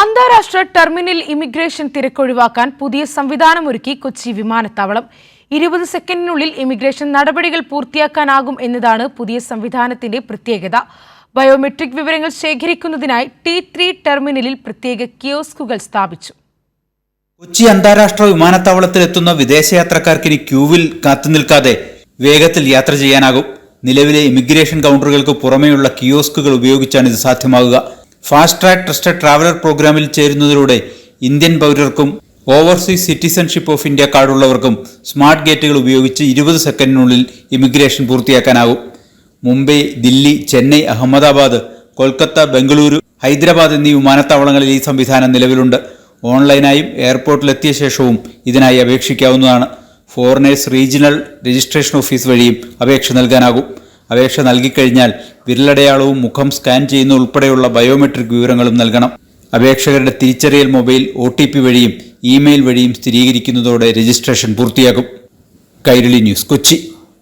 അന്താരാഷ്ട്ര terminal immigration തിരക്കൊഴിവാക്കാൻ പുതിയ സംവിധാനമൊരുക്കി കൊച്ചി വിമാനത്താവളം. 20 സെക്കൻഡിനുള്ളിൽ ഇമിഗ്രേഷൻ നടപടികൾ പൂർത്തിയാക്കാനാകും എന്നതാണ് പുതിയ സംവിധാനത്തിന്റെ പ്രത്യേകത. ബയോമെട്രിക് വിവരങ്ങൾ ശേഖരിക്കുന്നതിനായി T3 ടെർമിനലിൽ പ്രത്യേക കിയോസ്കുകൾ സ്ഥാപിച്ചു. കൊച്ചി അന്താരാഷ്ട്ര വിമാനത്താവളത്തിലെത്തുന്ന വിദേശയാത്രക്കാർക്ക് ഇനി ക്യൂവിൽ കാത്തുനിൽക്കാതെ വേഗത്തിൽ യാത്ര ചെയ്യാനാകും. നിലവിലെ ഇമിഗ്രേഷൻ കൗണ്ടറുകൾക്ക് പുറമെയുള്ള കിയോസ്കുകൾ ഉപയോഗിച്ചാണ് ഇത് സാധ്യമാകുക. ഫാസ്റ്റ് ട്രാക്ക് ട്രസ്റ്റഡ് ട്രാവലർ പ്രോഗ്രാമിൽ ചേരുന്നതിലൂടെ ഇന്ത്യൻ പൗരർക്കും ഓവർസീസ് സിറ്റിസൺഷിപ്പ് ഓഫ് ഇന്ത്യ കാർഡുള്ളവർക്കും സ്മാർട്ട് ഗേറ്റുകൾ ഉപയോഗിച്ച് 20 സെക്കൻഡിനുള്ളിൽ ഇമിഗ്രേഷൻ പൂർത്തിയാക്കാനാകും. മുംബൈ, ദില്ലി, ചെന്നൈ, അഹമ്മദാബാദ്, കൊൽക്കത്ത, ബംഗളൂരു, ഹൈദരാബാദ് എന്നീ വിമാനത്താവളങ്ങളിൽ ഈ സംവിധാനം നിലവിലുണ്ട്. ഓൺലൈനായും എയർപോർട്ടിലെത്തിയ ശേഷവും ഇതിനായി അപേക്ഷിക്കാവുന്നതാണ്. ഫോറിനേഴ്സ് റീജിയണൽ രജിസ്ട്രേഷൻ ഓഫീസ് വഴിയും അപേക്ഷ നൽകാനാകും. അപേക്ഷ നൽകിക്കഴിഞ്ഞാൽ വിരലടയാളവും മുഖം സ്കാൻ ചെയ്യുന്ന ഉൾപ്പെടെയുള്ള ബയോമെട്രിക് വിവരങ്ങളും നൽകണം. അപേക്ഷകരുടെ തിരിച്ചറിയൽ മൊബൈൽ OTP വഴിയും ഇമെയിൽ വഴിയും സ്ഥിരീകരിക്കുന്നതോടെ രജിസ്ട്രേഷൻ പൂർത്തിയാകും. കൈരളി ന്യൂസ്, കൊച്ചി.